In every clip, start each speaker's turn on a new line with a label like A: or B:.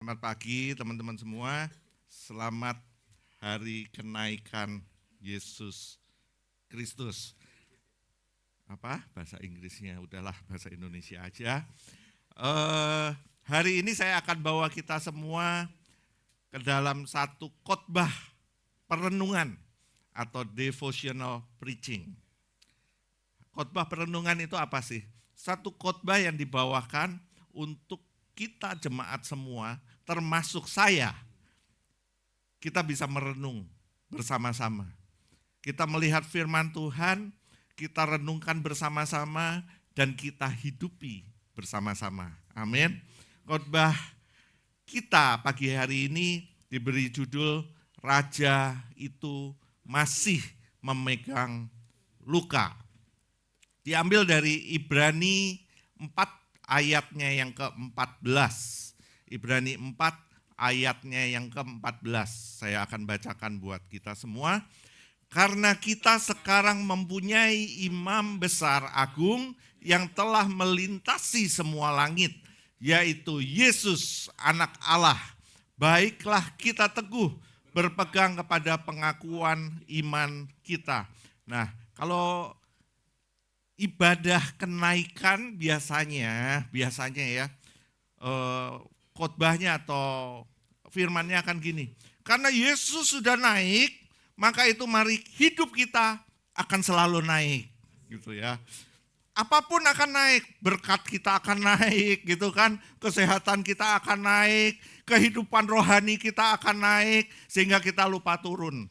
A: Selamat pagi teman-teman semua. Selamat hari kenaikan Yesus Kristus. Apa bahasa Inggrisnya? Udahlah bahasa Indonesia aja. Hari ini saya akan bawa kita semua ke dalam satu khotbah perenungan atau devotional preaching. Khotbah perenungan itu apa sih? Satu khotbah yang dibawakan untuk kita jemaat semua, termasuk saya, kita bisa merenung bersama-sama. Kita melihat firman Tuhan, kita renungkan bersama-sama, dan kita hidupi bersama-sama. Amin. Khotbah kita pagi hari ini diberi judul Raja itu masih memegang luka. Diambil dari Ibrani 4 ayatnya yang ke-14. Ibrani 4 ayatnya yang ke-14. Saya akan bacakan buat kita semua. Karena kita sekarang mempunyai imam besar agung yang telah melintasi semua langit, yaitu Yesus anak Allah. Baiklah kita teguh berpegang kepada pengakuan iman kita. Nah, kalau ibadah kenaikan biasanya ya khotbahnya atau firmannya akan gini. Karena Yesus sudah naik, maka itu mari hidup kita akan selalu naik, gitu ya. Apapun akan naik, berkat kita akan naik, gitu kan. Kesehatan kita akan naik, kehidupan rohani kita akan naik, sehingga kita lupa turun.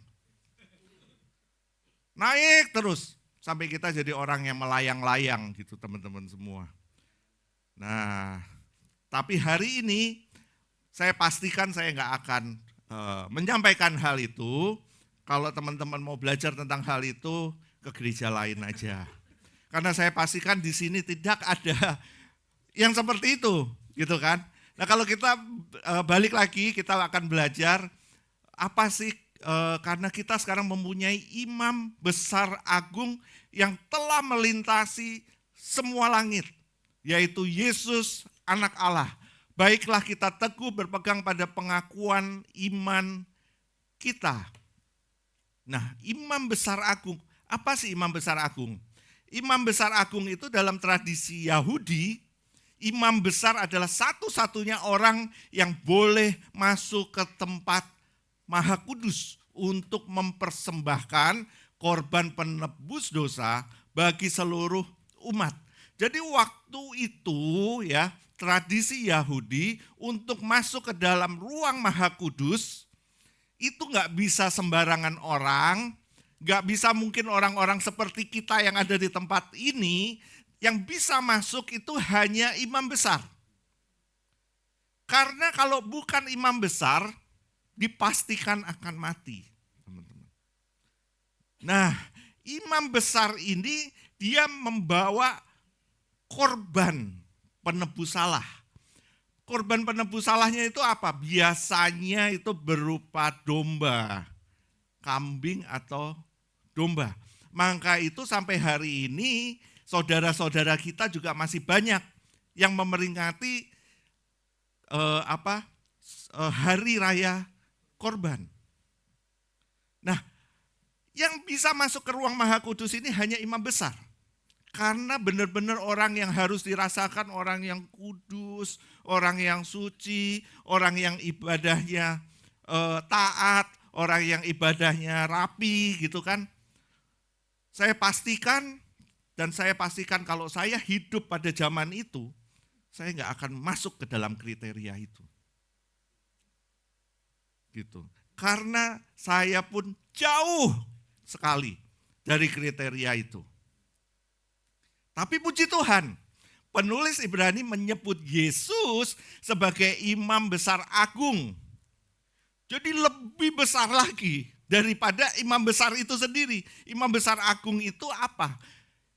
A: Naik terus. Sampai kita jadi orang yang melayang-layang gitu teman-teman semua. Nah, tapi hari ini saya pastikan saya nggak akan menyampaikan hal itu. Kalau teman-teman mau belajar tentang hal itu, ke gereja lain aja. Karena saya pastikan di sini tidak ada yang seperti itu, gitu kan. Nah kalau kita balik lagi, kita akan belajar apa sih, karena kita sekarang mempunyai imam besar agung yang telah melintasi semua langit, yaitu Yesus anak Allah. Baiklah kita teguh berpegang pada pengakuan iman kita. Nah, imam besar agung, apa sih imam besar agung? Imam besar agung itu dalam tradisi Yahudi, imam besar adalah satu-satunya orang yang boleh masuk ke tempat Maha Kudus untuk mempersembahkan korban penebus dosa bagi seluruh umat. Jadi waktu itu ya, tradisi Yahudi untuk masuk ke dalam ruang Maha Kudus itu nggak bisa sembarangan orang, nggak bisa mungkin orang-orang seperti kita yang ada di tempat ini, yang bisa masuk itu hanya imam besar. Karena kalau bukan imam besar, dipastikan akan mati. Nah, imam besar ini dia membawa korban penebus salah. Korban penebus salahnya itu apa? Biasanya itu berupa domba, kambing atau domba. Maka itu sampai hari ini saudara-saudara kita juga masih banyak yang memperingati hari raya korban. Nah, yang bisa masuk ke ruang Maha Kudus ini hanya imam besar. Karena benar-benar orang yang harus dirasakan, orang yang kudus, orang yang suci, orang yang ibadahnya taat, orang yang ibadahnya rapi gitu kan. Saya pastikan kalau saya hidup pada zaman itu, saya nggak akan masuk ke dalam kriteria itu. Gitu. Karena saya pun jauh sekali dari kriteria itu. Tapi puji Tuhan, penulis Ibrani menyebut Yesus sebagai imam besar agung. Jadi lebih besar lagi daripada imam besar itu sendiri. Imam besar agung itu apa?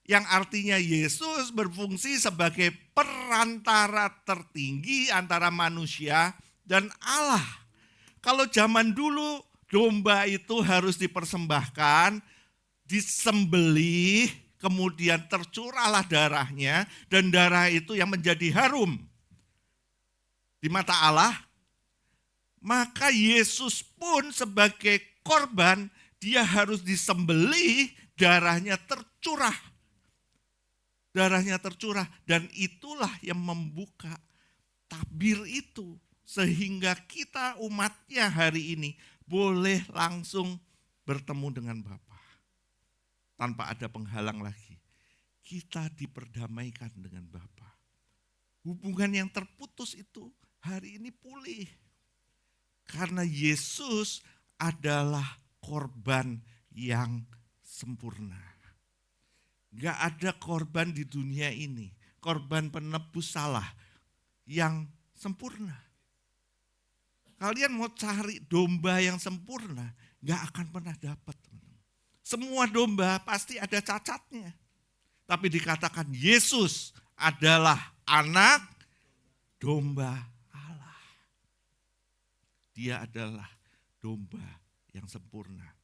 A: Yang artinya Yesus berfungsi sebagai perantara tertinggi antara manusia dan Allah. Kalau zaman dulu domba itu harus dipersembahkan, disembelih, kemudian tercurahlah darahnya, dan darah itu yang menjadi harum di mata Allah, Maka Yesus pun sebagai korban, dia harus disembelih, darahnya tercurah. Darahnya tercurah, dan itulah yang membuka tabir itu. Sehingga kita umatnya hari ini boleh langsung bertemu dengan Bapa. Tanpa ada penghalang lagi. Kita diperdamaikan dengan Bapa. Hubungan yang terputus itu hari ini pulih. Karena Yesus adalah korban yang sempurna. Gak ada korban di dunia ini, korban penebus salah yang sempurna. Kalian mau cari domba yang sempurna, gak akan pernah dapat. Semua domba pasti ada cacatnya. Tapi dikatakan Yesus adalah anak domba. Dia adalah domba yang sempurna.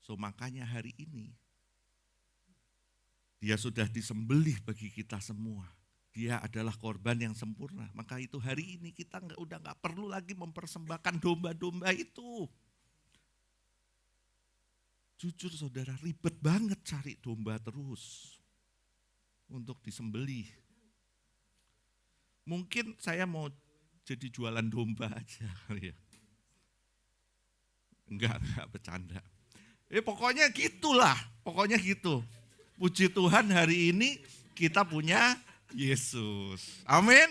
A: So makanya hari ini dia sudah disembelih bagi kita semua. Dia adalah korban yang sempurna. Maka itu hari ini kita udah nggak perlu lagi mempersembahkan domba-domba itu. Jujur saudara, ribet banget cari domba terus untuk disembelih. Mungkin saya mau jadi jualan domba aja kali ya. Enggak bercanda. Pokoknya gitulah, pokoknya gitu. Puji Tuhan hari ini kita punya Yesus. Amin.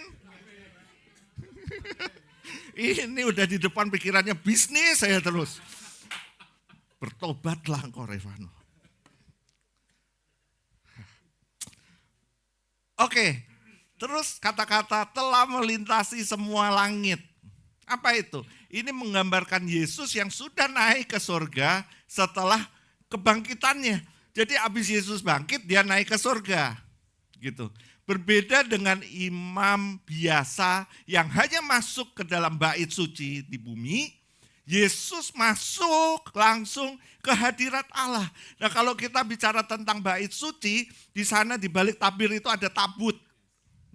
A: Ini udah di depan pikirannya bisnis saya terus. Bertobatlah engkau Revano. Oke, terus kata-kata telah melintasi semua langit. Apa itu? Ini menggambarkan Yesus yang sudah naik ke surga setelah kebangkitannya. Jadi habis Yesus bangkit, dia naik ke surga. Gitu. Berbeda dengan imam biasa yang hanya masuk ke dalam bait suci di bumi, Yesus masuk langsung ke hadirat Allah. Nah, kalau kita bicara tentang bait suci, di sana di balik tabir itu ada tabut.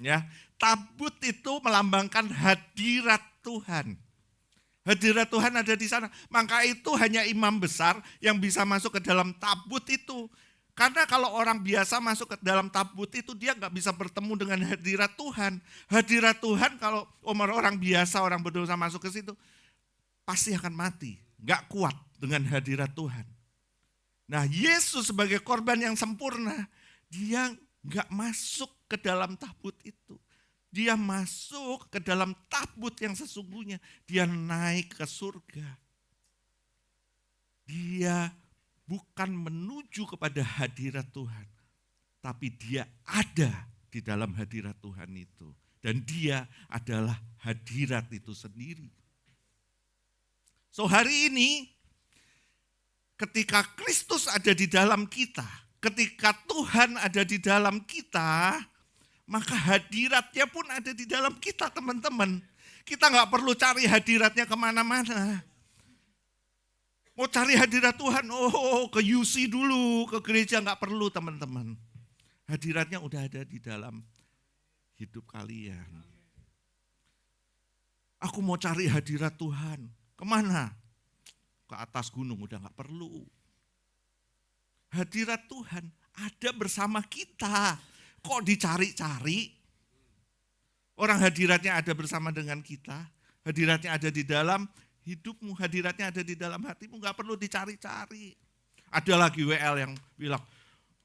A: Ya, tabut itu melambangkan hadirat Tuhan. Hadirat Tuhan ada di sana. Maka itu hanya imam besar yang bisa masuk ke dalam tabut itu. Karena kalau orang biasa masuk ke dalam tabut itu dia nggak bisa bertemu dengan hadirat Tuhan. Hadirat Tuhan kalau orang biasa, orang berdosa masuk ke situ, pasti akan mati. Nggak kuat dengan hadirat Tuhan. Nah, Yesus sebagai korban yang sempurna, dia nggak masuk ke dalam tabut itu. Dia masuk ke dalam tabut yang sesungguhnya. Dia naik ke surga. Dia bukan menuju kepada hadirat Tuhan. Tapi dia ada di dalam hadirat Tuhan itu. Dan dia adalah hadirat itu sendiri. So hari ini ketika Kristus ada di dalam kita. Ketika Tuhan ada di dalam kita, maka hadiratnya pun ada di dalam kita teman-teman. Kita nggak perlu cari hadiratnya kemana-mana. Mau cari hadirat Tuhan, ke UC dulu, ke gereja nggak perlu teman-teman. Hadiratnya udah ada di dalam hidup kalian. Aku mau cari hadirat Tuhan, kemana? Ke atas gunung, udah nggak perlu. Hadirat Tuhan ada bersama kita. Kok dicari-cari? Orang hadiratnya ada bersama dengan kita. Hadiratnya ada di dalam hidupmu. Hadiratnya ada di dalam hatimu. Gak perlu dicari-cari. Ada lagi WL yang bilang,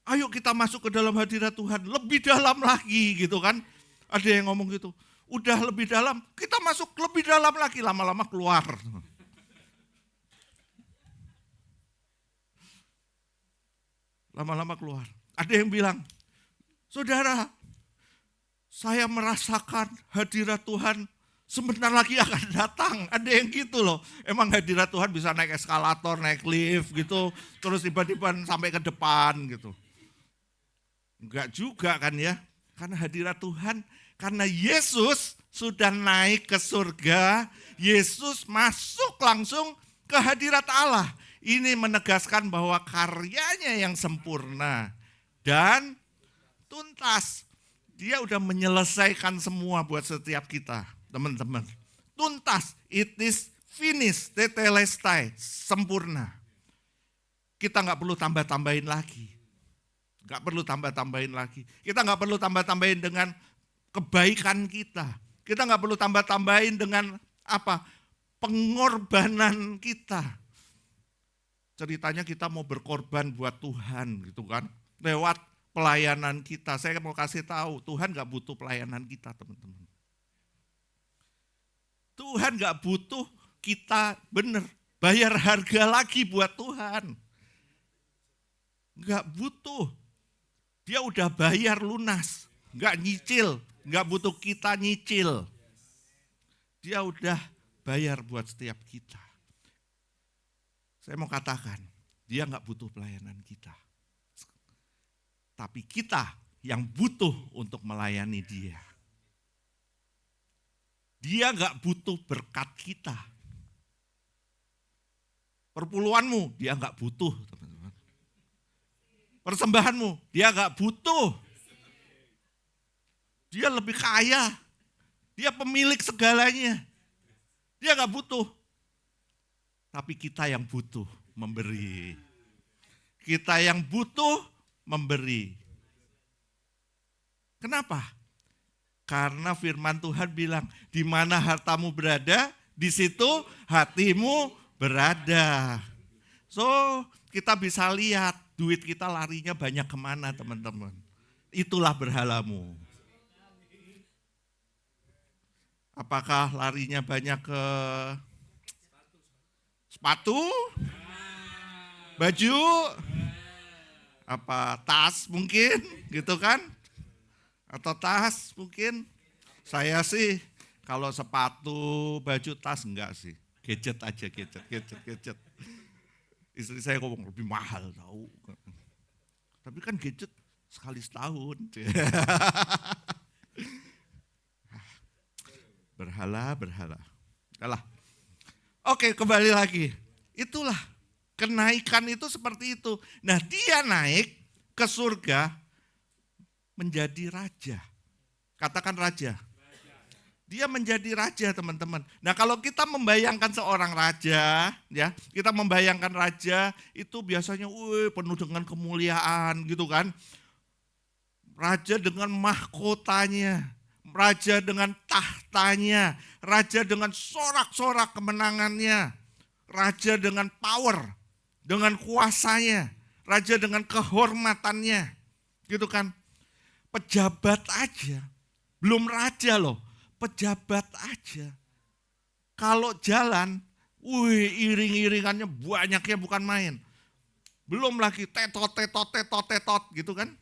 A: ayo kita masuk ke dalam hadirat Tuhan. Lebih dalam lagi gitu kan. Ada yang ngomong gitu. Udah lebih dalam, kita masuk lebih dalam lagi. Lama-lama keluar. Lama-lama keluar. Ada yang bilang, saudara, saya merasakan hadirat Tuhan sebentar lagi akan datang. Ada yang gitu loh. Emang hadirat Tuhan bisa naik eskalator, naik lift gitu. Terus tiba-tiba sampai ke depan gitu. Enggak juga kan ya. Karena hadirat Tuhan, karena Yesus sudah naik ke surga. Yesus masuk langsung ke hadirat Allah. Ini menegaskan bahwa karyanya yang sempurna dan tuntas. Dia udah menyelesaikan semua buat setiap kita, teman-teman. Tuntas, it is Finish, tetelestai, sempurna. Kita nggak perlu tambah-tambahin lagi. Nggak perlu tambah-tambahin lagi. Kita nggak perlu tambah-tambahin dengan kebaikan kita. Kita nggak perlu tambah-tambahin dengan apa? Pengorbanan kita. Ceritanya kita mau berkorban buat Tuhan gitu kan. Lewat pelayanan kita. Saya mau kasih tahu, Tuhan nggak butuh pelayanan kita, teman-teman. Tuhan nggak butuh kita bayar harga lagi buat Tuhan. Nggak butuh. Dia udah bayar lunas. Nggak nyicil. Nggak butuh kita nyicil. Dia udah bayar buat setiap kita. Saya mau katakan, dia nggak butuh pelayanan kita. Tapi kita yang butuh untuk melayani dia. Dia nggak butuh berkat kita. Perpuluhanmu, dia nggak butuh, teman-teman. Persembahanmu, dia nggak butuh. Dia lebih kaya. Dia pemilik segalanya. Dia nggak butuh. Tapi kita yang butuh memberi. Kita yang butuh memberi. Kenapa? Karena firman Tuhan bilang, di mana hartamu berada, di situ hatimu berada. So, kita bisa lihat duit kita larinya banyak kemana, teman-teman. Itulah berhalamu. Apakah larinya banyak ke sepatu, baju, apa tas mungkin gitu kan? Atau tas mungkin. Saya sih kalau sepatu, baju, tas enggak sih. Gadget aja, gadget. Istri saya ngomong lebih mahal tahu. Tapi kan gadget sekali setahun. Berhala. Alah. Oke, kembali lagi. Itulah kenaikan itu seperti itu. Nah, dia naik ke surga menjadi raja. Katakan raja. Dia menjadi raja, teman-teman. Nah, kalau kita membayangkan seorang raja, ya, kita membayangkan raja itu biasanya penuh dengan kemuliaan gitu kan. Raja dengan mahkotanya, raja dengan tahtanya, raja dengan sorak-sorak kemenangannya, raja dengan power, dengan kuasanya, raja dengan kehormatannya, gitu kan. Pejabat aja, belum raja loh, pejabat aja. Kalau jalan, iring-iringannya banyaknya bukan main. Belum lagi tetot gitu kan.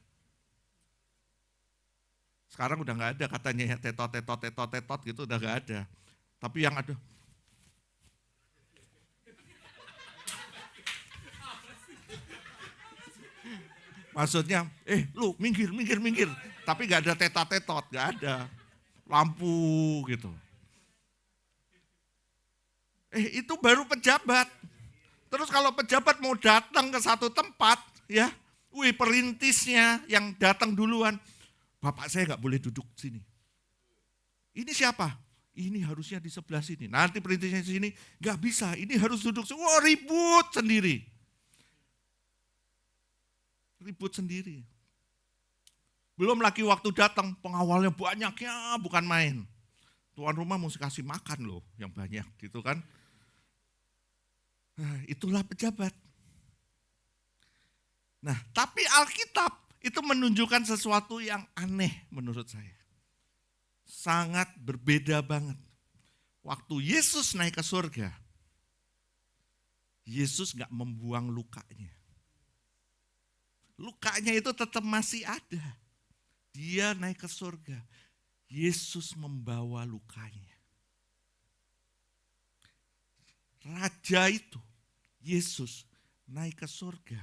A: Sekarang udah gak ada katanya ya tetot gitu udah gak ada. Tapi yang ada. Maksudnya, lu minggir. Tapi gak ada tetot, gak ada. Lampu gitu. Itu baru pejabat. Terus kalau pejabat mau datang ke satu tempat, ya, perintisnya yang datang duluan. Bapak saya nggak boleh duduk sini. Ini siapa? Ini harusnya di sebelah sini. Nanti perintisnya di sini nggak bisa. Ini harus duduk. Ribut sendiri. Belum lagi waktu datang pengawalnya banyaknya bukan main. Tuan rumah mesti kasih makan loh yang banyak gitu kan. Nah, itulah pejabat. Nah, tapi Alkitab itu menunjukkan sesuatu yang aneh menurut saya. Sangat berbeda banget. Waktu Yesus naik ke surga, Yesus gak membuang lukanya. Lukanya itu tetap masih ada. Dia naik ke surga, Yesus membawa lukanya. Raja itu, Yesus naik ke surga,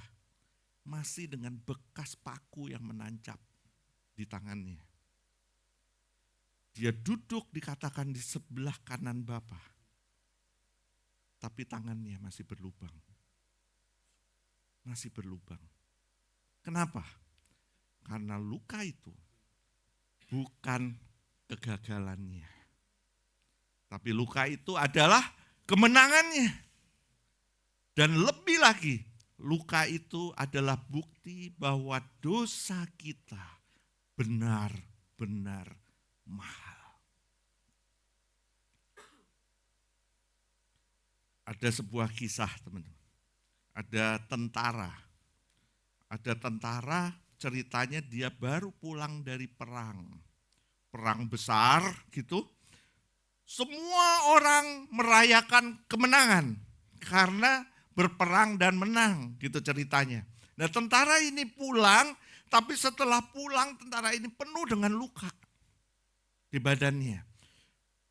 A: masih dengan bekas paku yang menancap di tangannya. Dia duduk dikatakan di sebelah kanan Bapa, tapi tangannya masih berlubang. Kenapa? Karena luka itu bukan kegagalannya. Tapi luka itu adalah kemenangannya. Dan lebih lagi, luka itu adalah bukti bahwa dosa kita benar-benar mahal. Ada sebuah kisah, teman-teman. Ada tentara ceritanya dia baru pulang dari perang besar gitu. Semua orang merayakan kemenangan karena berperang dan menang gitu ceritanya. Nah tentara ini pulang, tapi setelah pulang tentara ini penuh dengan luka di badannya.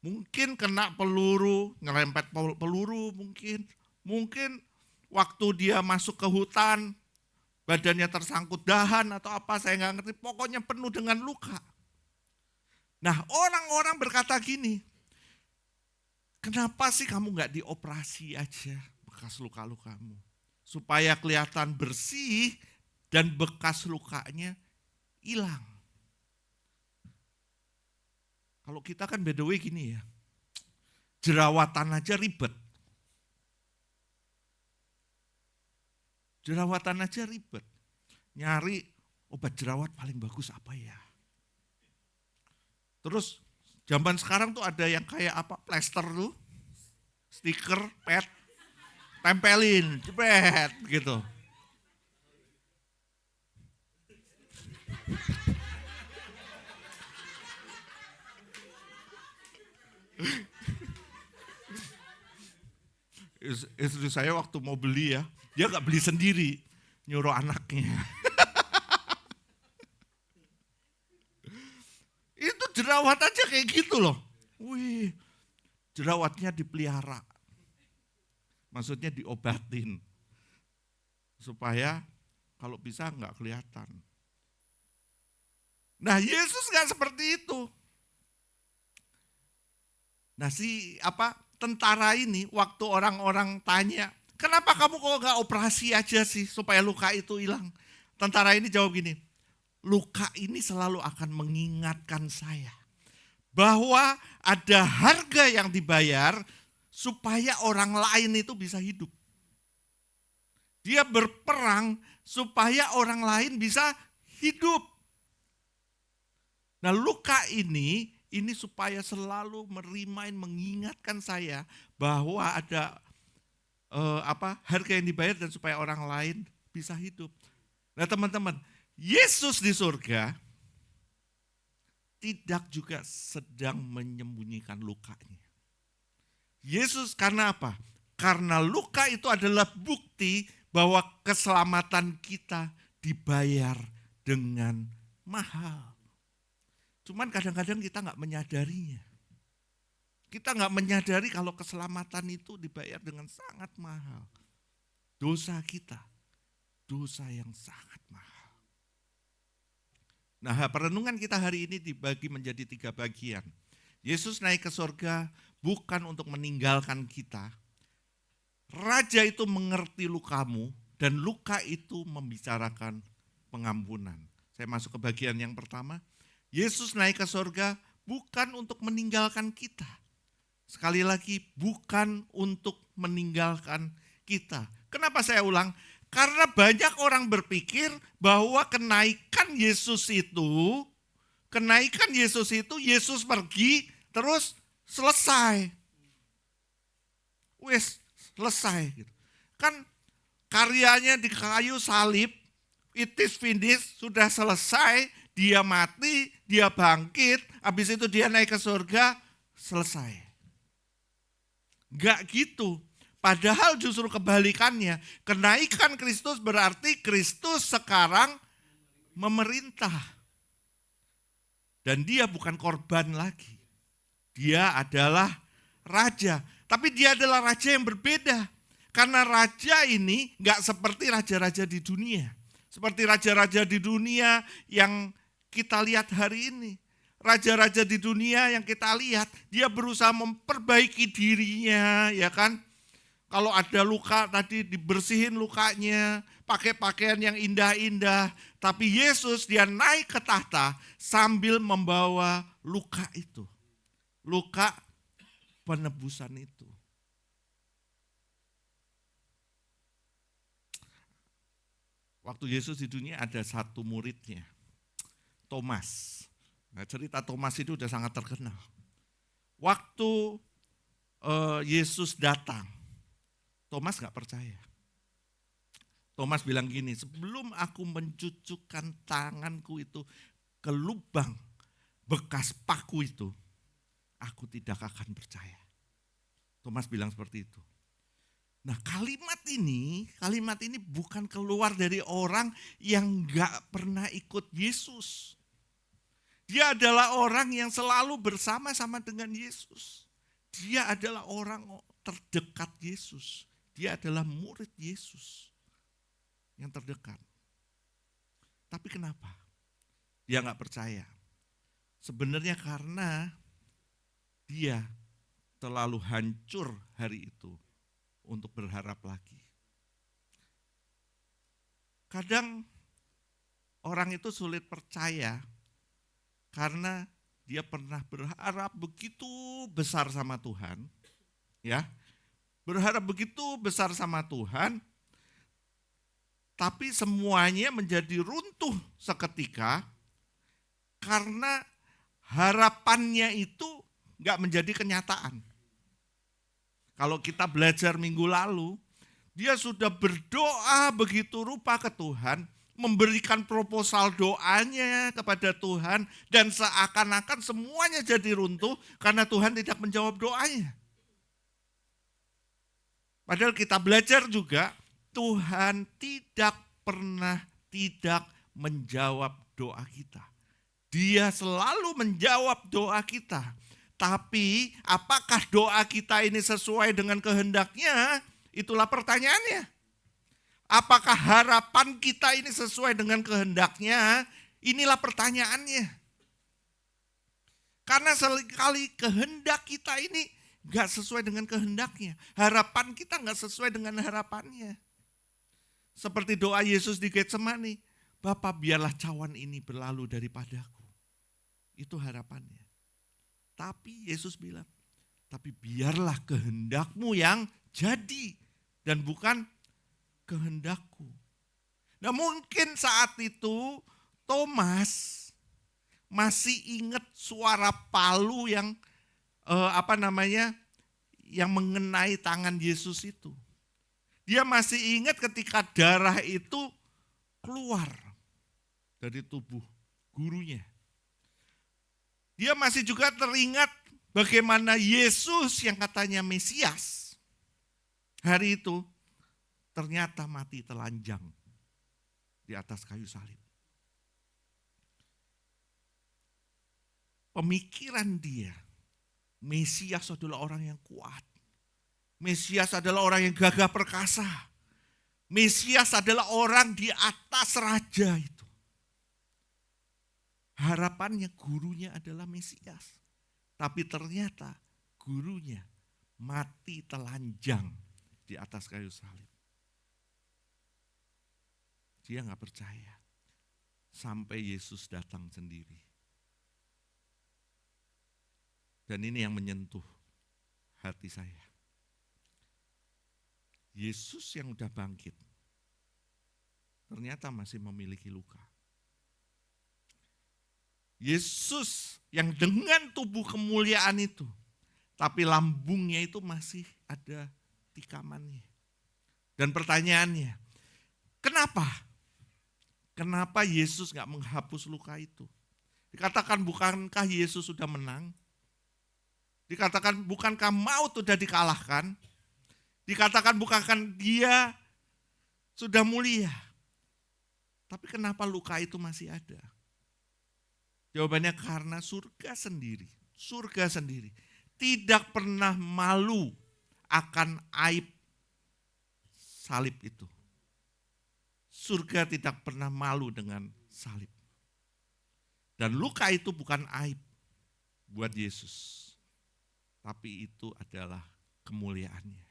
A: Mungkin kena peluru, ngerempet peluru mungkin waktu dia masuk ke hutan, badannya tersangkut dahan atau apa, saya nggak ngerti. Pokoknya penuh dengan luka. Nah orang-orang berkata gini, kenapa sih kamu nggak dioperasi aja bekas luka-lukamu? Supaya kelihatan bersih dan bekas lukanya hilang. Kalau kita kan by the way gini ya, jerawatan aja ribet. Nyari obat jerawat paling bagus apa ya? Terus zaman sekarang tuh ada yang kayak apa? Plester tuh, stiker, pad, tempelin, jebret gitu. Istri saya waktu mau beli ya, dia gak beli sendiri, nyuruh anaknya. Itu jerawat aja kayak gitu loh. Wih, jerawatnya dipelihara. Maksudnya diobatin. Supaya kalau bisa gak kelihatan. Nah Yesus gak seperti itu. Nah tentara ini waktu orang-orang tanya, kenapa kamu kok gak operasi aja sih supaya luka itu hilang? Tentara ini jawab gini, luka ini selalu akan mengingatkan saya bahwa ada harga yang dibayar supaya orang lain itu bisa hidup. Dia berperang supaya orang lain bisa hidup. Nah luka ini supaya selalu mengingatkan saya bahwa ada harga yang dibayar dan supaya orang lain bisa hidup. Nah teman-teman, Yesus di surga tidak juga sedang menyembunyikan lukanya. Yesus karena apa? Karena luka itu adalah bukti bahwa keselamatan kita dibayar dengan mahal. Cuman kadang-kadang kita nggak menyadarinya. Kita nggak menyadari kalau keselamatan itu dibayar dengan sangat mahal. Dosa kita, dosa yang sangat mahal. Nah perenungan kita hari ini dibagi menjadi 3 bagian. Yesus naik ke surga bukan untuk meninggalkan kita. Raja itu mengerti lukamu dan luka itu membicarakan pengampunan. Saya masuk ke bagian yang pertama. Yesus naik ke surga bukan untuk meninggalkan kita. Sekali lagi, bukan untuk meninggalkan kita. Kenapa saya ulang? Karena banyak orang berpikir bahwa kenaikan Yesus itu, Yesus pergi terus selesai. Wes, selesai. Kan karyanya di kayu salib, it is finished, sudah selesai. Dia mati, dia bangkit, habis itu dia naik ke surga, selesai. Enggak gitu. Padahal justru kebalikannya, kenaikan Kristus berarti Kristus sekarang memerintah. Dan dia bukan korban lagi. Dia adalah raja. Tapi dia adalah raja yang berbeda. Karena raja ini enggak seperti raja-raja di dunia. Seperti raja-raja di dunia yang kita lihat hari ini. Raja-raja di dunia yang kita lihat, dia berusaha memperbaiki dirinya, ya kan? Kalau ada luka tadi dibersihin lukanya, pakai pakaian yang indah-indah. Tapi Yesus dia naik ke tahta sambil membawa luka itu. Luka penebusan itu. Waktu Yesus di dunia ada satu muridnya, Thomas. Nah, cerita Thomas itu udah sangat terkenal. Waktu Yesus datang, Thomas gak percaya. Thomas bilang gini, sebelum aku mencucukkan tanganku itu ke lubang bekas paku itu, aku tidak akan percaya. Thomas bilang seperti itu. Nah, kalimat ini bukan keluar dari orang yang gak pernah ikut Yesus. Dia adalah orang yang selalu bersama-sama dengan Yesus. Dia adalah orang terdekat Yesus. Dia adalah murid Yesus yang terdekat. Tapi kenapa dia gak percaya? Sebenarnya karena dia terlalu hancur hari itu untuk berharap lagi. Kadang orang itu sulit percaya karena dia pernah berharap begitu besar sama Tuhan, ya. Berharap begitu besar sama Tuhan, tapi semuanya menjadi runtuh seketika karena harapannya itu enggak menjadi kenyataan. Kalau kita belajar minggu lalu, dia sudah berdoa begitu rupa ke Tuhan, memberikan proposal doanya kepada Tuhan, dan seakan-akan semuanya jadi runtuh karena Tuhan tidak menjawab doanya. Padahal kita belajar juga, Tuhan tidak pernah tidak menjawab doa kita. Dia selalu menjawab doa kita. Tapi apakah doa kita ini sesuai dengan kehendaknya? Itulah pertanyaannya. Apakah harapan kita ini sesuai dengan kehendaknya? Inilah pertanyaannya. Karena sekali kehendak kita ini gak sesuai dengan kehendaknya. Harapan kita gak sesuai dengan harapannya. Seperti doa Yesus di Getsemani. Bapa, biarlah cawan ini berlalu daripadaku. Itu harapannya. Tapi Yesus bilang, tapi biarlah kehendakmu yang jadi dan bukan kehendakku. Nah, mungkin saat itu Thomas masih ingat suara palu yang yang mengenai tangan Yesus itu. Dia masih ingat ketika darah itu keluar dari tubuh gurunya. Dia masih juga teringat bagaimana Yesus yang katanya Mesias hari itu ternyata mati telanjang di atas kayu salib. Pemikiran dia, Mesias adalah orang yang kuat. Mesias adalah orang yang gagah perkasa. Mesias adalah orang di atas raja itu. Harapannya gurunya adalah Mesias. Tapi ternyata gurunya mati telanjang di atas kayu salib. Dia gak percaya. Sampai Yesus datang sendiri. Dan ini yang menyentuh hati saya. Yesus yang udah bangkit, ternyata masih memiliki luka. Yesus yang dengan tubuh kemuliaan itu, tapi lambungnya itu masih ada tikamannya. Dan pertanyaannya, kenapa? Kenapa Yesus gak menghapus luka itu? Dikatakan bukankah Yesus sudah menang? Dikatakan bukankah maut sudah dikalahkan? Dikatakan bukankah dia sudah mulia? Tapi kenapa luka itu masih ada? Jawabannya karena surga sendiri tidak pernah malu akan aib salib itu. Surga tidak pernah malu dengan salib. Dan luka itu bukan aib buat Yesus, tapi itu adalah kemuliaannya.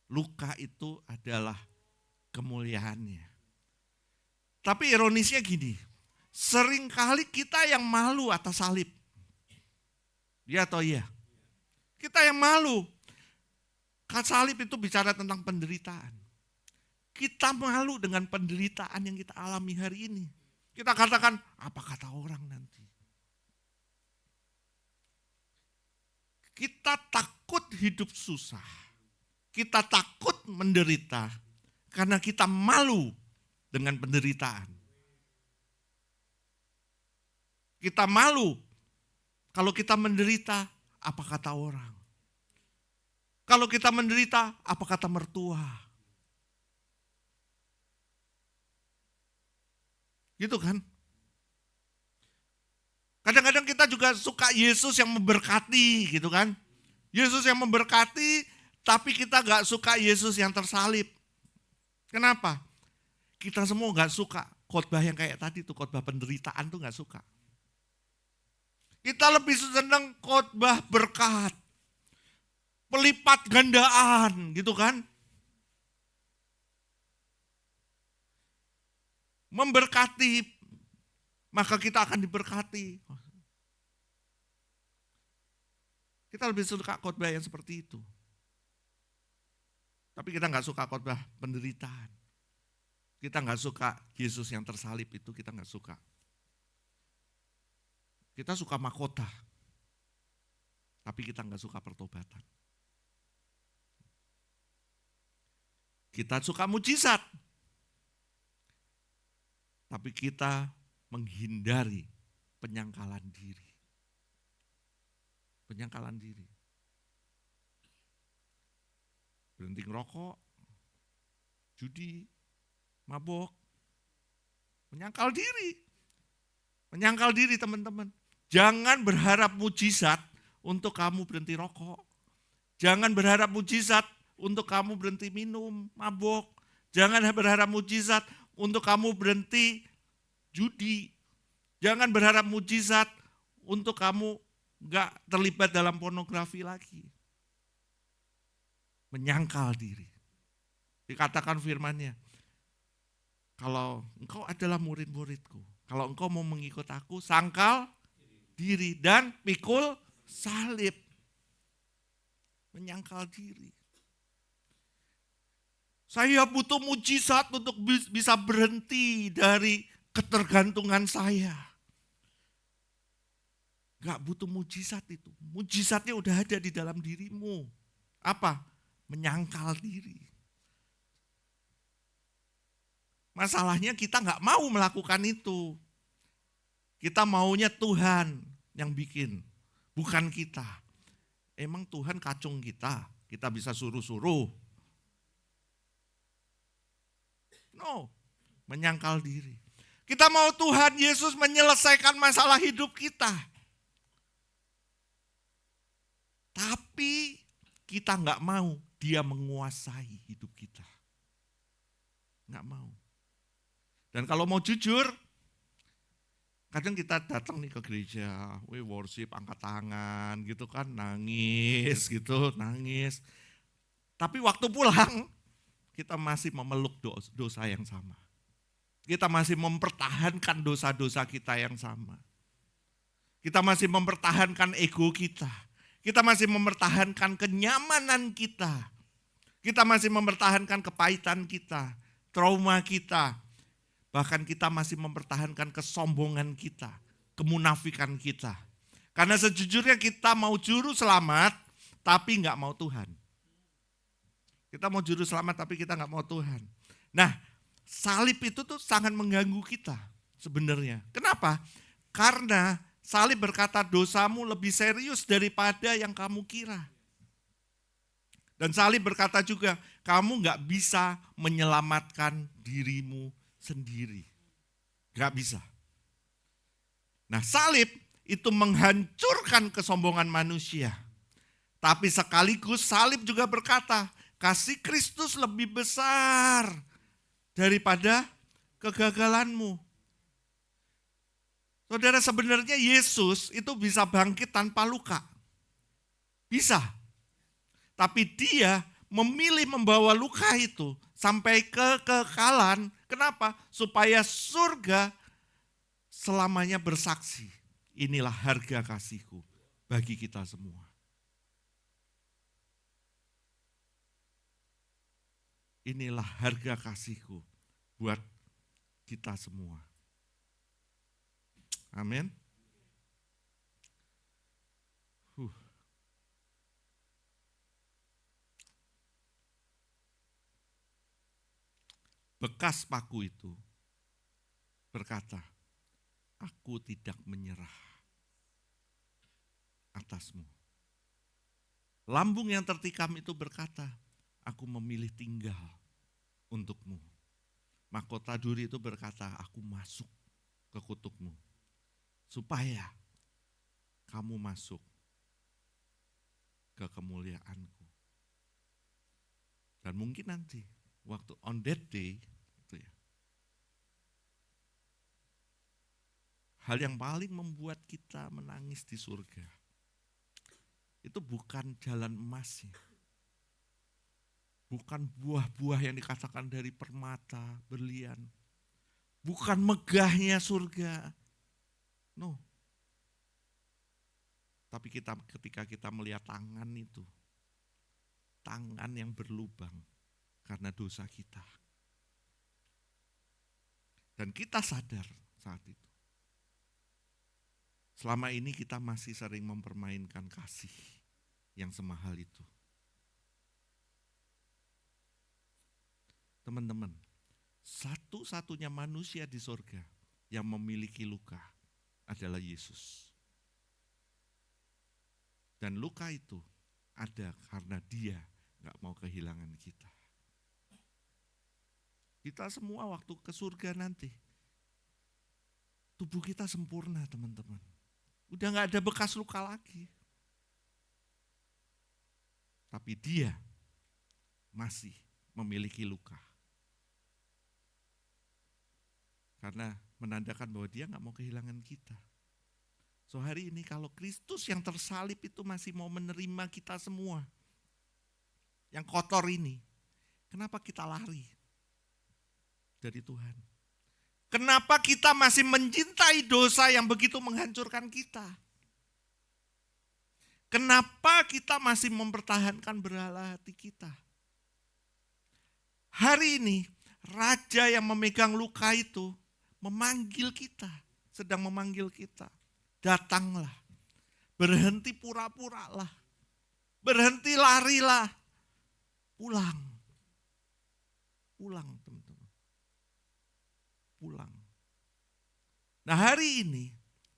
A: Luka itu adalah kemuliaannya. Tapi ironisnya gini, seringkali kita yang malu atas salib. Iya atau iya? Kita yang malu. Salib itu bicara tentang penderitaan. kita malu dengan penderitaan yang kita alami hari ini. Kita katakan, apa kata orang nanti? Kita takut hidup susah. Kita takut menderita karena kita malu dengan penderitaan. Kita malu kalau kita menderita, apa kata orang? Kalau kita menderita, apa kata mertua? Gitu kan? Kadang-kadang kita juga suka Yesus yang memberkati gitu kan. Yesus yang memberkati, tapi kita gak suka Yesus yang tersalib. Kenapa? Kita semua gak suka khotbah yang kayak tadi tuh, khotbah penderitaan tuh gak suka. Kita lebih senang khotbah berkat, pelipat gandaan gitu kan. Memberkati, maka kita akan diberkati. Kita lebih suka khotbah yang seperti itu. Tapi kita nggak suka khotbah penderitaan. Kita nggak suka Yesus yang tersalib itu, kita nggak suka. Kita suka mahkota, tapi kita nggak suka pertobatan. Kita suka mujizat, tapi kita menghindari penyangkalan diri. Penyangkalan diri. Berhenti ngerokok, judi, mabok, menyangkal diri. Menyangkal diri teman-teman. Jangan berharap mujizat untuk kamu berhenti rokok. Jangan berharap mujizat untuk kamu berhenti minum, mabok. Jangan berharap mujizat untuk kamu berhenti judi. Jangan berharap mujizat untuk kamu enggak terlibat dalam pornografi lagi. Menyangkal diri. Dikatakan firman-Nya, kalau engkau adalah murid-muridku, kalau engkau mau mengikut aku, sangkal diri dan pikul salib. Menyangkal diri. Saya butuh mujizat untuk bisa berhenti dari ketergantungan saya. Gak butuh mujizat itu. Mujizatnya udah ada di dalam dirimu. Apa? Menyangkal diri. Masalahnya kita gak mau melakukan itu. Kita maunya Tuhan yang bikin, bukan kita. Emang Tuhan kacung kita bisa suruh-suruh. No, menyangkal diri. Kita mau Tuhan Yesus menyelesaikan masalah hidup kita. Tapi kita gak mau dia menguasai hidup kita. Gak mau. Dan kalau mau jujur, kadang kita datang nih ke gereja, we worship, angkat tangan gitu kan, nangis gitu, nangis. Tapi waktu pulang, kita masih memeluk dosa yang sama. Kita masih mempertahankan dosa-dosa kita yang sama. Kita masih mempertahankan ego kita. Kita masih mempertahankan kenyamanan kita. Kita masih mempertahankan kepahitan kita, trauma kita. Bahkan kita masih mempertahankan kesombongan kita, kemunafikan kita. Karena sejujurnya kita mau juru selamat, tapi nggak mau Tuhan. Kita mau juru selamat, tapi kita nggak mau Tuhan. Nah, salib itu tuh sangat mengganggu kita sebenarnya. Kenapa? Karena salib berkata dosamu lebih serius daripada yang kamu kira. Dan salib berkata juga, kamu nggak bisa menyelamatkan dirimu sendiri. Gak bisa. Nah, salib itu menghancurkan kesombongan manusia. Tapi sekaligus salib juga berkata, kasih Kristus lebih besar daripada kegagalanmu. Saudara, sebenarnya Yesus itu bisa bangkit tanpa luka. Bisa. Tapi dia memilih membawa luka itu sampai kekekalan. Kenapa? Supaya surga selamanya bersaksi. Inilah harga kasihku bagi kita semua. inilah harga kasihku buat kita semua. Amin. Bekas paku itu berkata, aku tidak menyerah atasmu. Lambung yang tertikam itu berkata, aku memilih tinggal untukmu. Mahkota duri itu berkata, aku masuk ke kutukmu, supaya kamu masuk ke kemuliaanku. Dan mungkin nanti, waktu on that day, itu ya, hal yang paling membuat kita menangis di surga, itu bukan jalan emasnya, bukan buah-buah yang dikatakan dari permata, berlian, bukan megahnya surga, no. Tapi ketika kita melihat tangan itu, tangan yang berlubang karena dosa kita. Dan kita sadar saat itu, selama ini kita masih sering mempermainkan kasih yang semahal itu. Teman-teman, satu-satunya manusia di surga yang memiliki luka adalah Yesus. Dan luka itu ada karena dia gak mau kehilangan kita. Kita semua waktu ke surga nanti, tubuh kita sempurna teman-teman. Udah gak ada bekas luka lagi. Tapi dia masih memiliki luka. Karena menandakan bahwa dia gak mau kehilangan kita. So hari ini kalau Kristus yang tersalib itu masih mau menerima kita semua, yang kotor ini, kenapa kita lari dari Tuhan? Kenapa kita masih mencintai dosa yang begitu menghancurkan kita? Kenapa kita masih mempertahankan berhala hati kita? Hari ini, Raja yang memegang luka itu memanggil kita, sedang memanggil kita. Datanglah, berhenti pura-puralah, berhenti larilah, pulang. Pulang teman-teman, pulang. Nah hari ini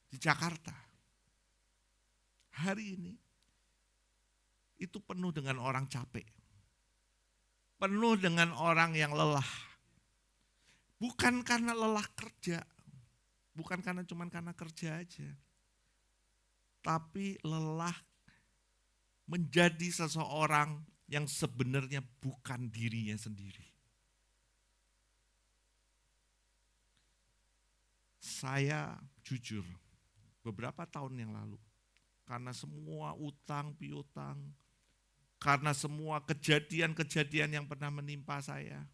A: di Jakarta, hari ini itu penuh dengan orang capek, penuh dengan orang yang lelah. Bukan karena lelah kerja, bukan karena kerja aja. Tapi lelah menjadi seseorang yang sebenarnya bukan dirinya sendiri. Saya jujur, beberapa tahun yang lalu, karena semua utang piutang, karena semua kejadian-kejadian yang pernah menimpa saya,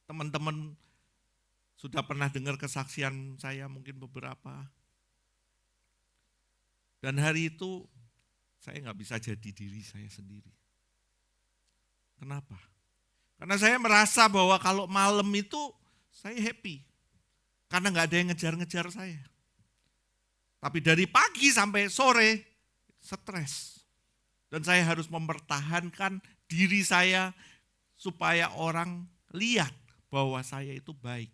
A: teman-teman sudah pernah dengar kesaksian saya mungkin beberapa. Dan hari itu saya nggak bisa jadi diri saya sendiri. Kenapa? Karena saya merasa bahwa kalau malam itu saya happy. Karena nggak ada yang ngejar-ngejar saya. Tapi dari pagi sampai sore stres. Dan saya harus mempertahankan diri saya supaya orang lihat bahwa saya itu baik.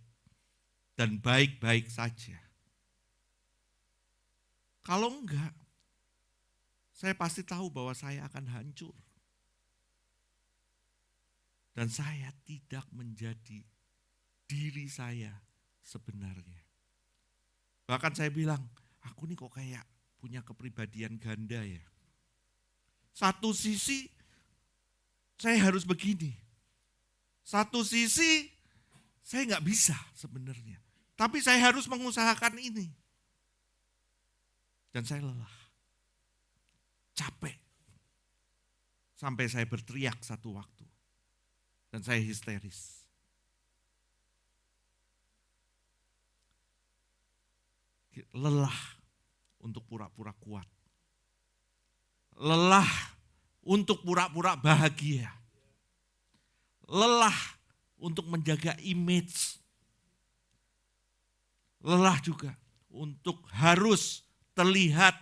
A: Dan baik-baik saja. Kalau enggak, saya pasti tahu bahwa saya akan hancur. Dan saya tidak menjadi diri saya sebenarnya. Bahkan saya bilang, aku nih kok kayak punya kepribadian ganda ya. Satu sisi saya harus begini. Satu sisi saya nggak bisa sebenarnya. Tapi saya harus mengusahakan ini. Dan saya lelah. Capek. Sampai saya berteriak satu waktu. Dan saya histeris. Lelah untuk pura-pura kuat. Lelah untuk pura-pura bahagia. lelah untuk menjaga image, lelah juga untuk harus terlihat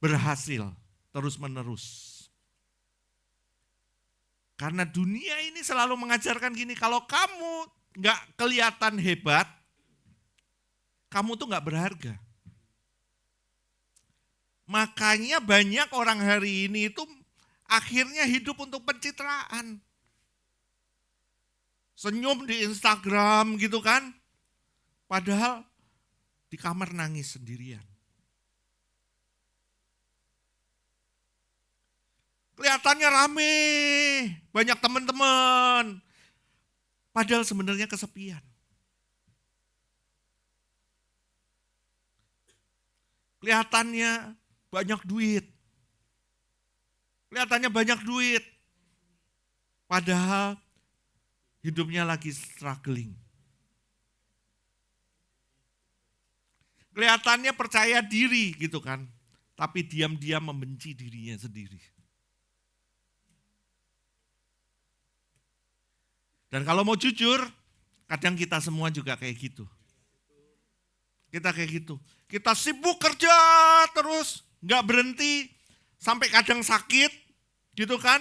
A: berhasil terus-menerus. Karena dunia ini selalu mengajarkan gini, kalau kamu nggak kelihatan hebat, kamu tuh nggak berharga. Makanya banyak orang hari ini itu akhirnya hidup untuk pencitraan. Senyum di Instagram gitu kan, padahal di kamar nangis sendirian. Kelihatannya rame, banyak teman-teman. Padahal sebenarnya kesepian. Kelihatannya banyak duit. Padahal hidupnya lagi struggling. Kelihatannya percaya diri gitu kan. Tapi diam-diam membenci dirinya sendiri. Dan kalau mau jujur, kadang kita semua juga kayak gitu. Kita kayak gitu. Kita sibuk kerja terus, nggak berhenti, sampai kadang sakit, gitu kan.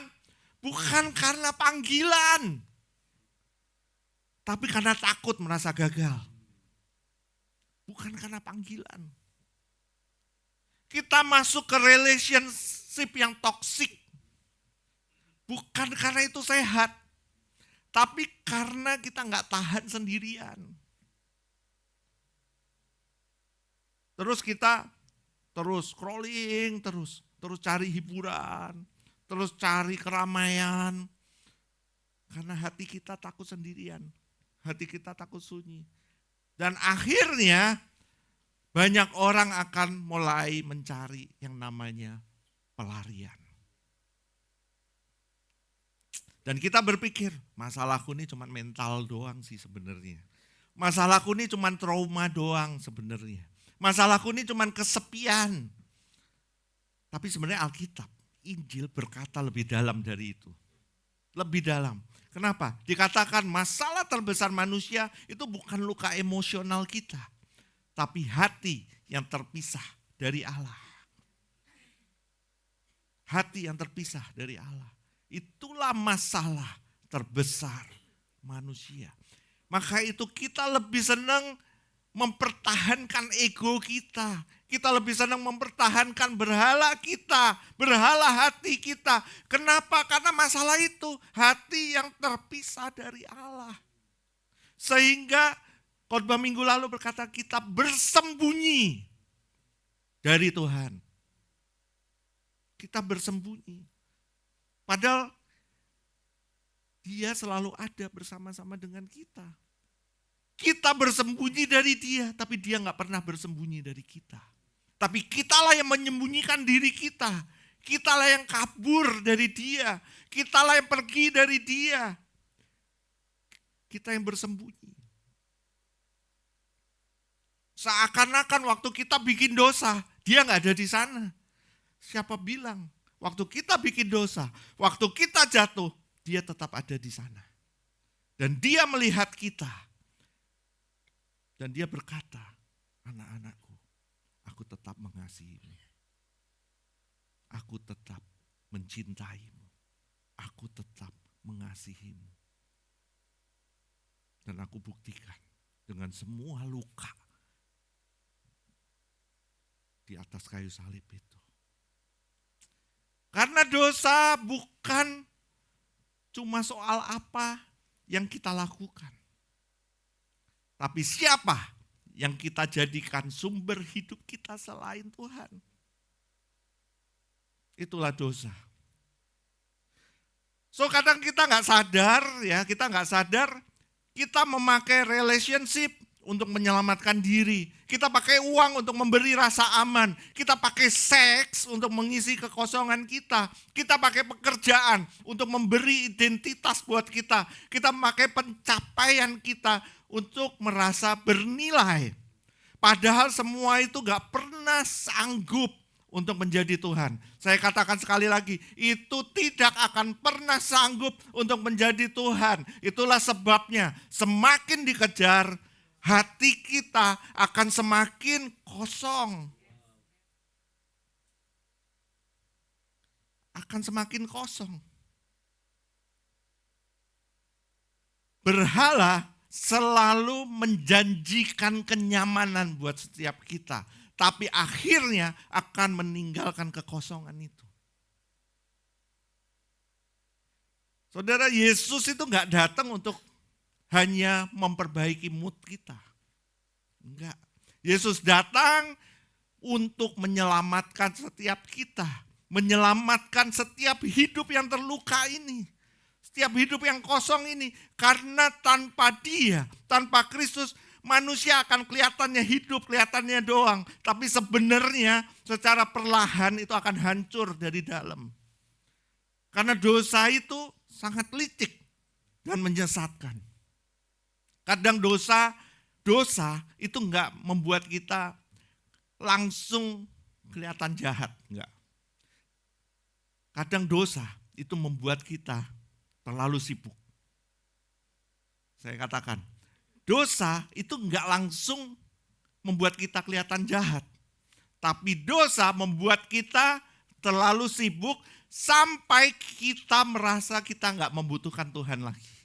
A: Bukan karena panggilan, tapi karena takut merasa gagal. Bukan karena panggilan. Kita masuk ke relationship yang toksik. Bukan karena itu sehat, tapi karena kita nggak tahan sendirian. Terus kita scrolling, terus cari hiburan, terus cari keramaian. Karena hati kita takut sendirian, hati kita takut sunyi. Dan akhirnya banyak orang akan mulai mencari yang namanya pelarian. Dan kita berpikir, masalahku ini cuma mental doang sih sebenarnya. Masalahku ini cuma trauma doang sebenarnya. Masalahku ini cuma kesepian. Tapi sebenarnya Alkitab, Injil berkata lebih dalam dari itu. Lebih dalam. Kenapa? Dikatakan masalah terbesar manusia itu bukan luka emosional kita. Tapi hati yang terpisah dari Allah. Hati yang terpisah dari Allah. Itulah masalah terbesar manusia. Maka itu kita lebih senang mempertahankan ego kita. Kita lebih senang mempertahankan berhala kita, berhala hati kita. Kenapa? Karena masalah itu hati yang terpisah dari Allah. Sehingga khotbah minggu lalu berkata kita bersembunyi dari Tuhan. Kita bersembunyi. Padahal Dia selalu ada bersama-sama dengan kita. Kita bersembunyi dari Dia, tapi Dia gak pernah bersembunyi dari kita. Tapi kitalah yang menyembunyikan diri kita. Kitalah yang kabur dari Dia. Kitalah yang pergi dari Dia. Kita yang bersembunyi. Seakan-akan waktu kita bikin dosa, Dia gak ada di sana. Siapa bilang? Waktu kita bikin dosa, waktu kita jatuh, Dia tetap ada di sana. Dan Dia melihat kita. Dan Dia berkata, anak-anakku, aku tetap mengasihimu. Aku tetap mencintaimu. Aku tetap mengasihimu. Dan aku buktikan dengan semua luka di atas kayu salib itu. Karena dosa bukan cuma soal apa yang kita lakukan. Tapi siapa yang kita jadikan sumber hidup kita selain Tuhan. Itulah dosa. So kadang kita nggak sadar ya, kita memakai relationship untuk menyelamatkan diri. Kita pakai uang untuk memberi rasa aman. Kita pakai seks untuk mengisi kekosongan kita. Kita pakai pekerjaan untuk memberi identitas buat kita. Kita memakai pencapaian kita untuk merasa bernilai. Padahal semua itu gak pernah sanggup untuk menjadi Tuhan. Saya katakan sekali lagi, itu tidak akan pernah sanggup untuk menjadi Tuhan. Itulah sebabnya semakin dikejar, hati kita akan semakin kosong. Akan semakin kosong. Berhala selalu menjanjikan kenyamanan buat setiap kita. Tapi akhirnya akan meninggalkan kekosongan itu. Saudara, Yesus itu gak datang untuk hanya memperbaiki mood kita. Enggak. Yesus datang untuk menyelamatkan setiap kita. Menyelamatkan setiap hidup yang terluka ini. Setiap hidup yang kosong ini. Karena tanpa Dia, tanpa Kristus, manusia akan kelihatannya hidup, kelihatannya doang. Tapi sebenarnya secara perlahan itu akan hancur dari dalam. Karena dosa itu sangat licik dan menyesatkan. Kadang dosa itu enggak membuat kita langsung kelihatan jahat. Enggak. Kadang dosa itu membuat kita terlalu sibuk. Saya katakan, dosa itu enggak langsung membuat kita kelihatan jahat. Tapi dosa membuat kita terlalu sibuk sampai kita merasa kita enggak membutuhkan Tuhan lagi.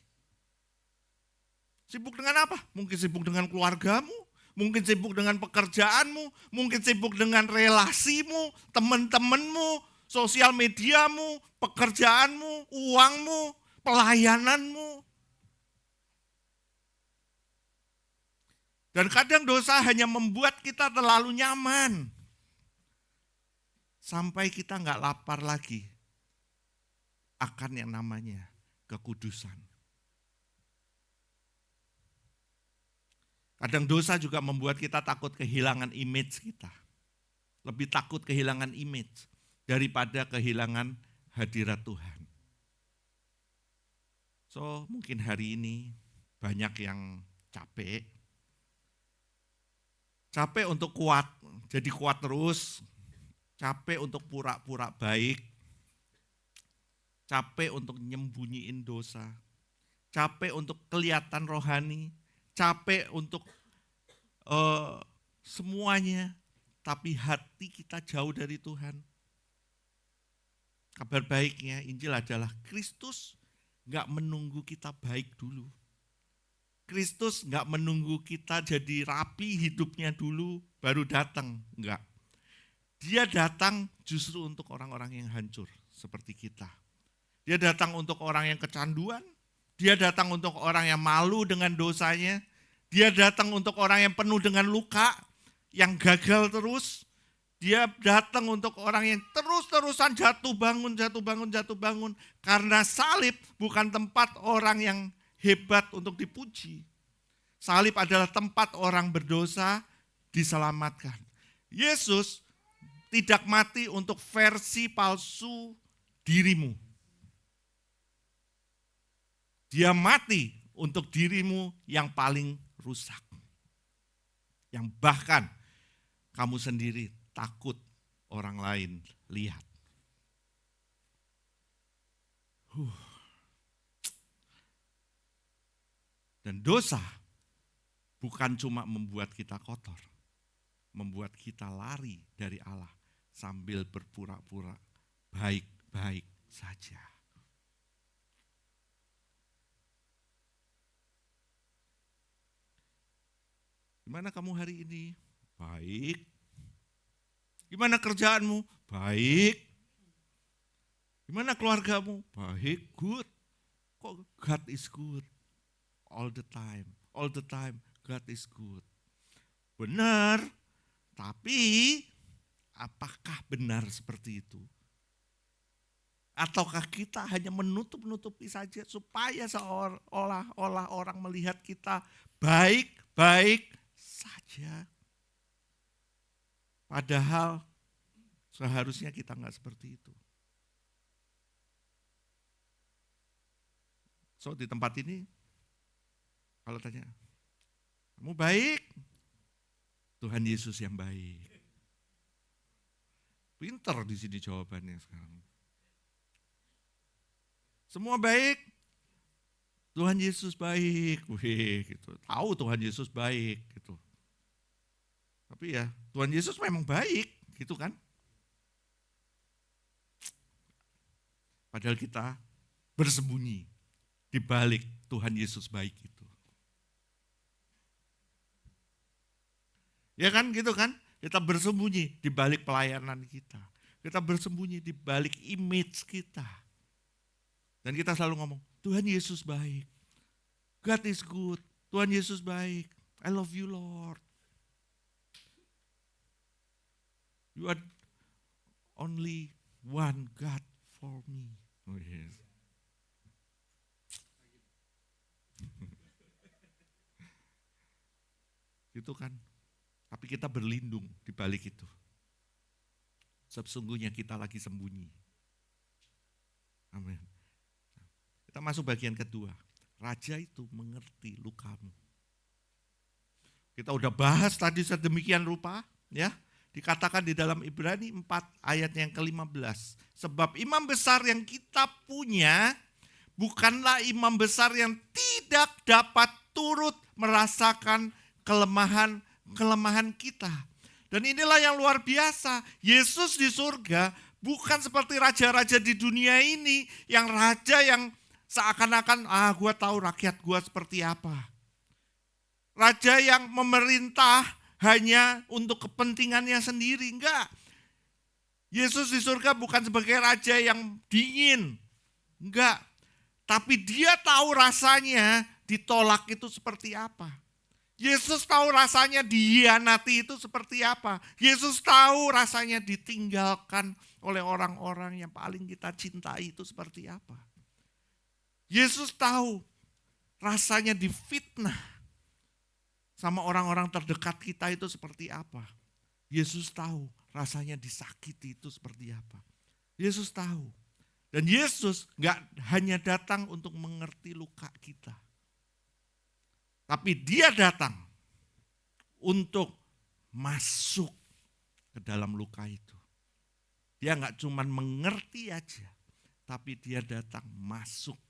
A: Sibuk dengan apa? Mungkin sibuk dengan keluargamu, mungkin sibuk dengan pekerjaanmu, mungkin sibuk dengan relasimu, teman-temanmu, sosial mediamu, pekerjaanmu, uangmu, pelayananmu. Dan kadang dosa hanya membuat kita terlalu nyaman. Sampai kita enggak lapar lagi akan yang namanya kekudusan. Kadang dosa juga membuat kita takut kehilangan image kita. Lebih takut kehilangan image daripada kehilangan hadirat Tuhan. So, mungkin hari ini banyak yang capek. Capek untuk kuat, jadi kuat terus. Capek untuk pura-pura baik. Capek untuk nyembunyiin dosa. Capek untuk kelihatan rohani. Capek untuk semuanya. Tapi hati kita jauh dari Tuhan. Kabar baiknya Injil adalah Kristus gak menunggu kita baik dulu. Kristus gak menunggu kita jadi rapi hidupnya dulu baru datang. Enggak. Dia datang justru untuk orang-orang yang hancur seperti kita. Dia datang untuk orang yang kecanduan. Dia datang untuk orang yang malu dengan dosanya. Dia datang untuk orang yang penuh dengan luka, yang gagal terus. Dia datang untuk orang yang terus-terusan jatuh bangun. Karena salib bukan tempat orang yang hebat untuk dipuji. Salib adalah tempat orang berdosa diselamatkan. Yesus tidak mati untuk versi palsu dirimu. Dia mati untuk dirimu yang paling rusak. Yang bahkan kamu sendiri takut orang lain lihat. Dan dosa bukan cuma membuat kita kotor, membuat kita lari dari Allah sambil berpura-pura baik-baik saja. Gimana kamu hari ini? Baik. Gimana kerjaanmu? Baik. Gimana keluargamu? Baik, good. Kok God is good? All the time. All the time God is good. Benar. Tapi apakah benar seperti itu? Ataukah kita hanya menutup-nutupi saja supaya seolah-olah orang melihat kita baik-baik saja. Padahal seharusnya kita enggak seperti itu. So di tempat ini, kalau tanya, kamu baik? Tuhan Yesus yang baik. Pinter di sini jawabannya sekarang. Semua baik, Tuhan Yesus baik, wih, gitu. Tahu Tuhan Yesus baik, gitu. Tapi ya Tuhan Yesus memang baik, gitu kan? Padahal kita bersembunyi di balik Tuhan Yesus baik itu. Ya kan, gitu kan? Kita bersembunyi di balik pelayanan kita. Kita bersembunyi di balik image kita. Dan kita selalu ngomong, Tuhan Yesus baik. God is good. Tuhan Yesus baik. I love you Lord. You are only one God for me. Oh yes. Gitu kan. Tapi kita berlindung di balik itu. Sesungguhnya kita lagi sembunyi. Amin. Kita masuk bagian kedua. Raja itu mengerti lukamu. Kita udah bahas tadi sedemikian rupa, ya. Dikatakan di dalam Ibrani 4 ayat yang ke-15. Sebab imam besar yang kita punya bukanlah imam besar yang tidak dapat turut merasakan kelemahan kita. Dan inilah yang luar biasa. Yesus di surga bukan seperti raja-raja di dunia ini, yang raja yang seakan-akan, gue tahu rakyat gue seperti apa. Raja yang memerintah hanya untuk kepentingannya sendiri. Enggak. Yesus di surga bukan sebagai raja yang dingin. Enggak. Tapi dia tahu rasanya ditolak itu seperti apa. Yesus tahu rasanya dihianati itu seperti apa. Yesus tahu rasanya ditinggalkan oleh orang-orang yang paling kita cintai itu seperti apa. Yesus tahu rasanya difitnah sama orang-orang terdekat kita itu seperti apa. Yesus tahu rasanya disakiti itu seperti apa. Yesus tahu. Dan Yesus gak hanya datang untuk mengerti luka kita. Tapi dia datang untuk masuk ke dalam luka itu. Dia gak cuma mengerti aja, tapi dia datang masuk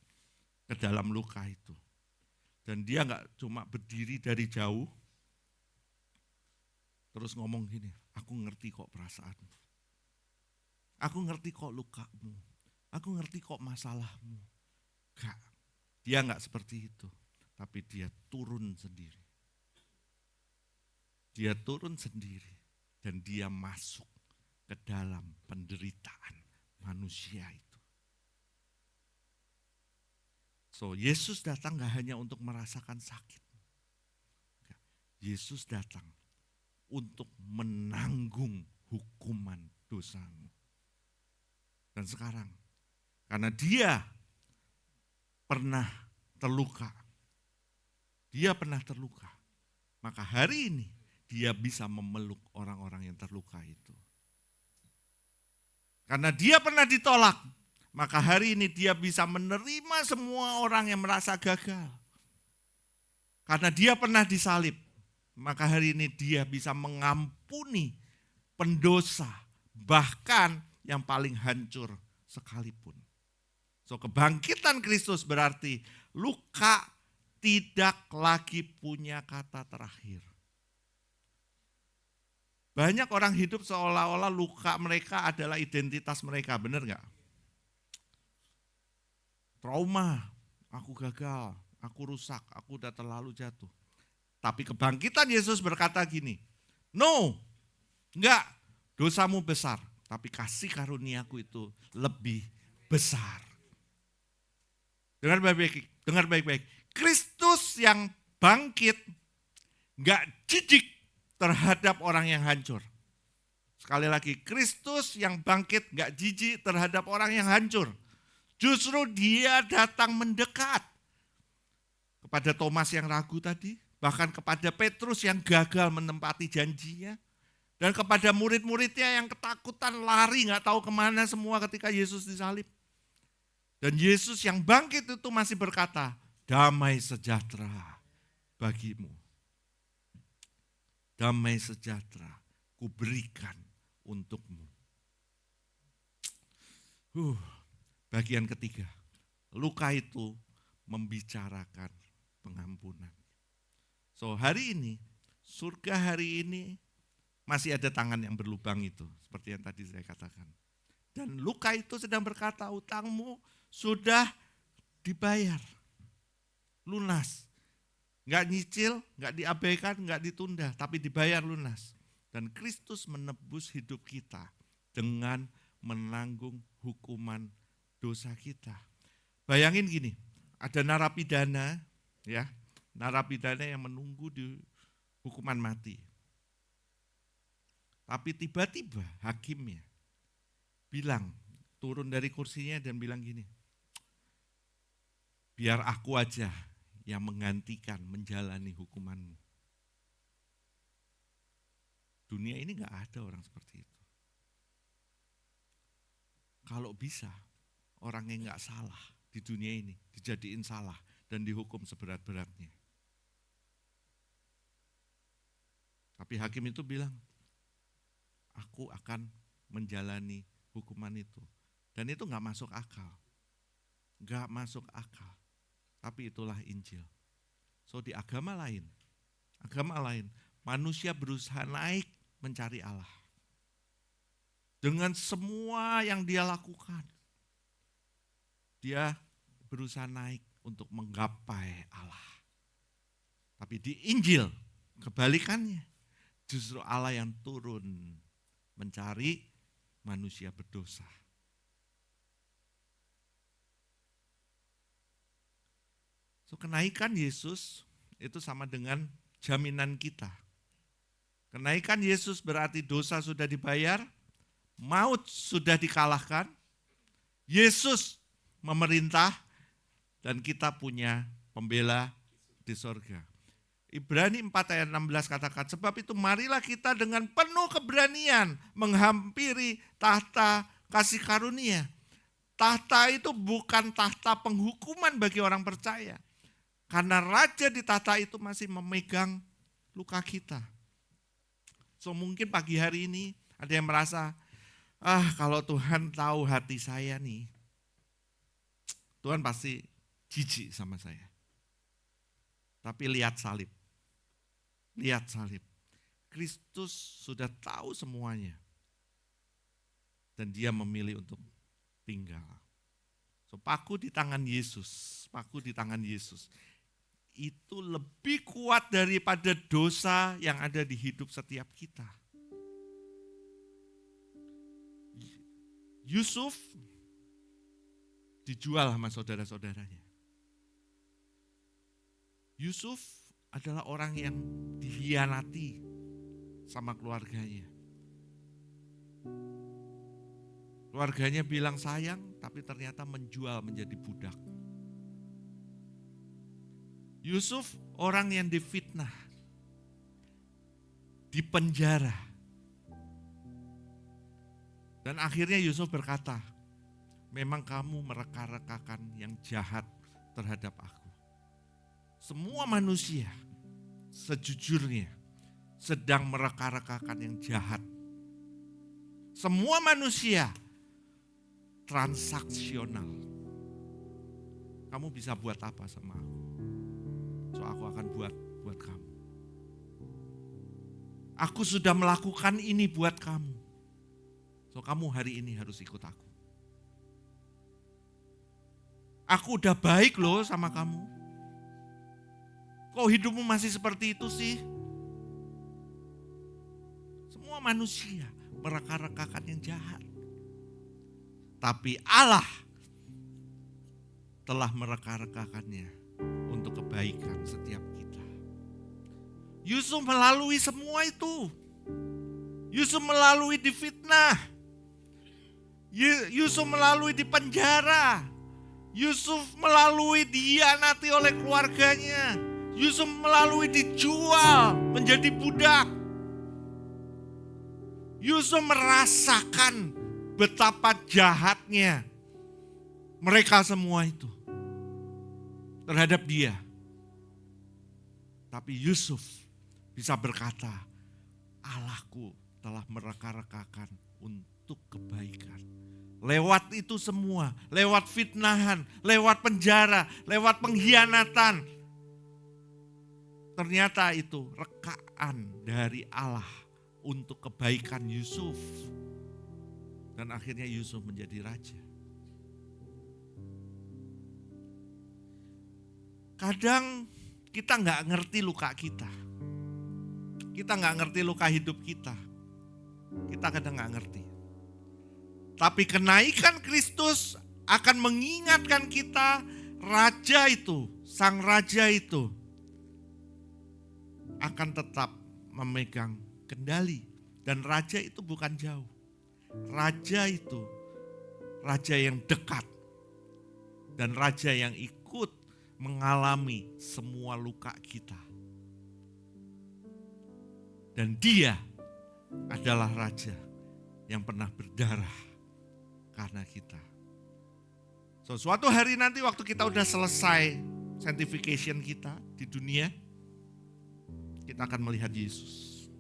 A: ke dalam luka itu. Dan dia gak cuma berdiri dari jauh, terus ngomong gini, aku ngerti kok perasaanmu. Aku ngerti kok lukamu. Aku ngerti kok masalahmu. Gak, dia gak seperti itu. Tapi dia turun sendiri. Dia turun sendiri. Dan dia masuk ke dalam penderitaan manusia itu. So, Yesus datang gak hanya untuk merasakan sakit. Yesus datang untuk menanggung hukuman dosamu. Dan sekarang, karena dia pernah terluka, maka hari ini dia bisa memeluk orang-orang yang terluka itu. Karena dia pernah ditolak, maka hari ini dia bisa menerima semua orang yang merasa gagal. Karena dia pernah disalib, maka hari ini dia bisa mengampuni pendosa, bahkan yang paling hancur sekalipun. So, kebangkitan Kristus berarti luka tidak lagi punya kata terakhir. Banyak orang hidup seolah-olah luka mereka adalah identitas mereka, benar gak? Trauma, aku gagal, aku rusak, aku udah terlalu jatuh. Tapi kebangkitan Yesus berkata gini, no, enggak, dosamu besar, tapi kasih karuniaku itu lebih besar. Dengar baik-baik. Kristus yang bangkit enggak jijik terhadap orang yang hancur. Sekali lagi, Kristus yang bangkit enggak jijik terhadap orang yang hancur. Justru dia datang mendekat kepada Thomas yang ragu tadi, bahkan kepada Petrus yang gagal menempati janjinya, dan kepada murid-muridnya yang ketakutan lari gak tahu kemana semua ketika Yesus disalib. Dan Yesus yang bangkit itu masih berkata, damai sejahtera bagimu. Damai sejahtera kuberikan untukmu. Bagian ketiga, luka itu membicarakan pengampunan. So hari ini, surga hari ini masih ada tangan yang berlubang itu, seperti yang tadi saya katakan. Dan luka itu sedang berkata, utangmu sudah dibayar, lunas. Enggak nyicil, enggak diabaikan, enggak ditunda, tapi dibayar lunas. Dan Kristus menebus hidup kita dengan menanggung hukuman dosa kita. Bayangin gini, ada narapidana, ya, narapidana yang menunggu di hukuman mati. Tapi tiba-tiba hakimnya bilang, turun dari kursinya dan bilang gini, biar aku aja yang menggantikan menjalani hukumanmu. Dunia ini gak ada orang seperti itu. Kalau bisa, orang yang gak salah di dunia ini dijadiin salah dan dihukum seberat-beratnya. Tapi hakim itu bilang, aku akan menjalani hukuman itu. Dan itu gak masuk akal. Gak masuk akal. Tapi itulah Injil. So di agama lain, manusia berusaha naik mencari Allah. Dengan semua yang dia lakukan. Dia berusaha naik untuk menggapai Allah. Tapi di Injil, kebalikannya. Justru Allah yang turun mencari manusia berdosa. So kenaikan Yesus itu sama dengan jaminan kita. Kenaikan Yesus berarti dosa sudah dibayar, maut sudah dikalahkan, Yesus memerintah, dan kita punya pembela di sorga. Ibrani 4 ayat 16 katakan, sebab itu marilah kita dengan penuh keberanian menghampiri tahta kasih karunia. Tahta itu bukan tahta penghukuman bagi orang percaya. Karena raja di tahta itu masih memegang luka kita. So mungkin pagi hari ini ada yang merasa, kalau Tuhan tahu hati saya nih, Tuhan pasti jijik sama saya. Tapi lihat salib. Lihat salib. Kristus sudah tahu semuanya. Dan dia memilih untuk tinggal. So paku di tangan Yesus. Paku di tangan Yesus. Itu lebih kuat daripada dosa yang ada di hidup setiap kita. Yusuf dijual sama saudara-saudaranya. Yusuf adalah orang yang dikhianati sama keluarganya. Keluarganya bilang sayang, tapi ternyata menjual menjadi budak. Yusuf orang yang difitnah, dipenjara. Dan akhirnya Yusuf berkata, memang kamu mereka-rekakan yang jahat terhadap aku. Semua manusia sejujurnya sedang mereka-rekakan yang jahat. Semua manusia transaksional. Kamu bisa buat apa sama aku? So aku akan buat kamu. Aku sudah melakukan ini buat kamu. So kamu hari ini harus ikut aku. Aku udah baik loh sama kamu. Kok hidupmu masih seperti itu sih? Semua manusia mereka-rekakan yang jahat. Tapi Allah telah mereka-rekakannya untuk kebaikan setiap kita. Yusuf melalui semua itu. Yusuf melalui difitnah. Yusuf melalui di penjara. Yusuf melalui dihianati oleh keluarganya. Yusuf melalui dijual menjadi budak. Yusuf merasakan betapa jahatnya mereka semua itu terhadap dia. Tapi Yusuf bisa berkata, Allahku telah mereka-rekakan untuk kebaikan. lewat itu semua, lewat fitnahan, lewat penjara, lewat pengkhianatan. Ternyata itu rekaan dari Allah untuk kebaikan Yusuf. Dan akhirnya Yusuf menjadi raja. Kadang kita nggak ngerti luka kita. Kita nggak ngerti luka hidup kita. Kita kadang nggak ngerti. Tapi kenaikan Kristus akan mengingatkan kita, raja itu, sang raja itu akan tetap memegang kendali. Dan raja itu bukan jauh. Raja itu raja yang dekat. Dan raja yang ikut mengalami semua luka kita. Dan dia adalah raja yang pernah berdarah karena kita. So, suatu hari nanti waktu kita udah selesai sanctification kita di dunia, kita akan melihat Yesus.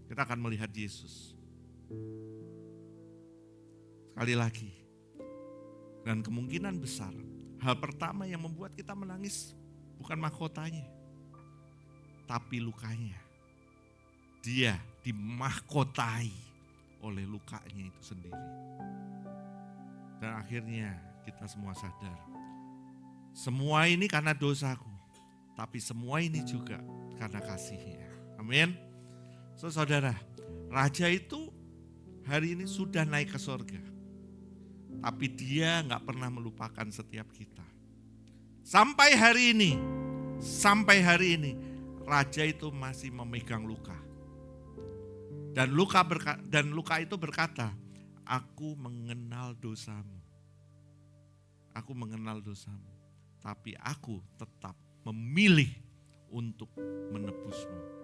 A: Kita akan melihat Yesus. Sekali lagi. Dan kemungkinan besar, hal pertama yang membuat kita menangis bukan mahkotanya, tapi lukanya. Dia dimahkotai oleh lukanya itu sendiri. Dan akhirnya kita semua sadar, semua ini karena dosaku, tapi semua ini juga karena kasih-Nya. Amin. So, saudara, raja itu hari ini sudah naik ke surga. Tapi dia gak pernah melupakan setiap kita. Sampai hari ini, raja itu masih memegang luka. Dan luka itu berkata, aku mengenal dosamu. Aku mengenal dosamu. Tapi aku tetap memilih untuk menebusmu.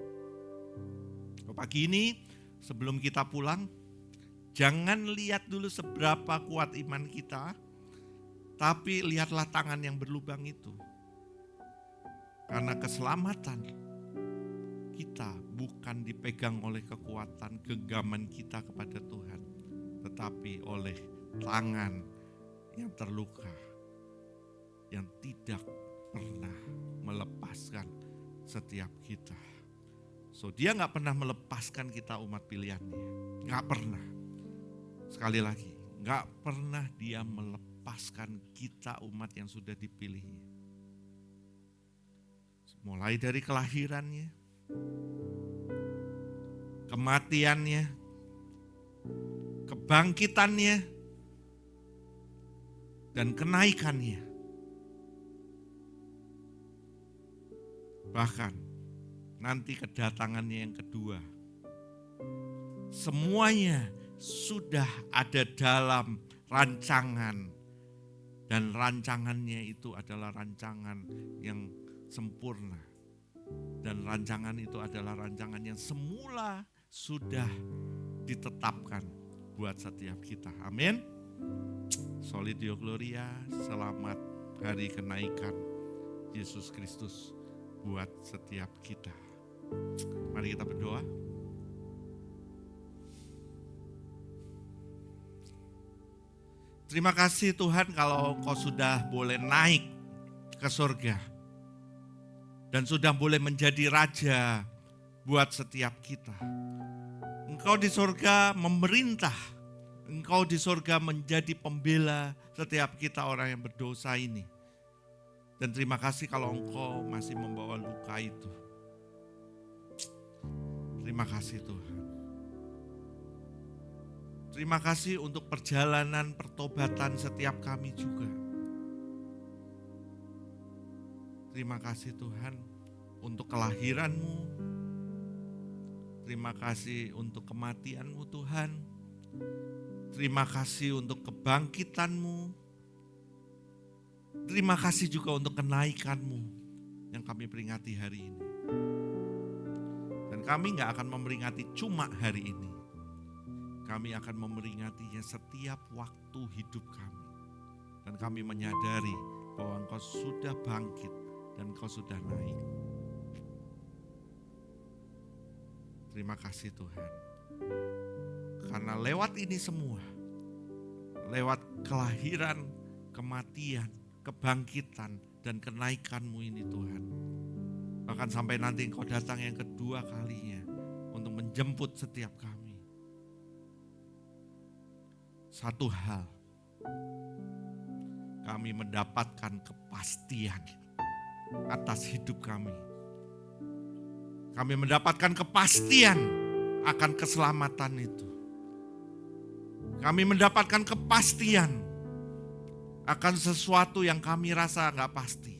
A: Pagi ini sebelum kita pulang, jangan lihat dulu seberapa kuat iman kita, tapi lihatlah tangan yang berlubang itu. Karena keselamatan kita bukan dipegang oleh kekuatan genggaman kita kepada Tuhan, tetapi oleh tangan yang terluka, yang tidak pernah melepaskan setiap kita. So, dia gak pernah melepaskan kita umat pilihannya. Gak pernah. Sekali lagi, gak pernah dia melepaskan kita umat yang sudah dipilihnya. Mulai dari kelahirannya, kematiannya, kebangkitannya, dan kenaikannya. Bahkan nanti kedatangannya yang kedua. Semuanya sudah ada dalam rancangan. Dan rancangannya itu adalah rancangan yang sempurna. Dan rancangan itu adalah rancangan yang semula sudah ditetapkan buat setiap kita. Amin. Soli Deo Gloria, selamat hari kenaikan Yesus Kristus buat setiap kita. Mari kita berdoa. Terima kasih Tuhan kalau Engkau sudah boleh naik ke surga. Dan sudah boleh menjadi raja buat setiap kita. Engkau di surga memerintah. Engkau di surga menjadi pembela setiap kita orang yang berdosa ini. Dan terima kasih kalau Engkau masih membawa luka itu. Terima kasih Tuhan. Terima kasih untuk perjalanan pertobatan setiap kami juga. Terima kasih Tuhan untuk kelahiran-Mu. Terima kasih untuk kematian-Mu Tuhan. Terima kasih untuk kebangkitan-Mu. Terima kasih juga untuk kenaikan-Mu yang kami peringati hari ini. Dan kami gak akan memperingati cuma hari ini. Kami akan memperingatinya setiap waktu hidup kami. Dan kami menyadari bahwa Engkau sudah bangkit dan Engkau sudah naik. Terima kasih Tuhan. Karena lewat ini semua, lewat kelahiran, kematian, kebangkitan, dan kenaikan-Mu ini Tuhan. Bahkan sampai nanti Engkau datang yang kedua kalinya untuk menjemput setiap kami. Satu hal, kami mendapatkan kepastian atas hidup kami. Kami mendapatkan kepastian akan keselamatan itu. Kami mendapatkan kepastian akan sesuatu yang kami rasa gak pasti.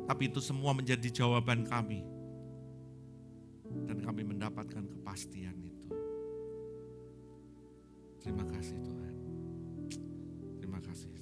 A: Tapi itu semua menjadi jawaban kami. Dan kami mendapatkan kepastian itu. Terima kasih Tuhan. Terima kasih.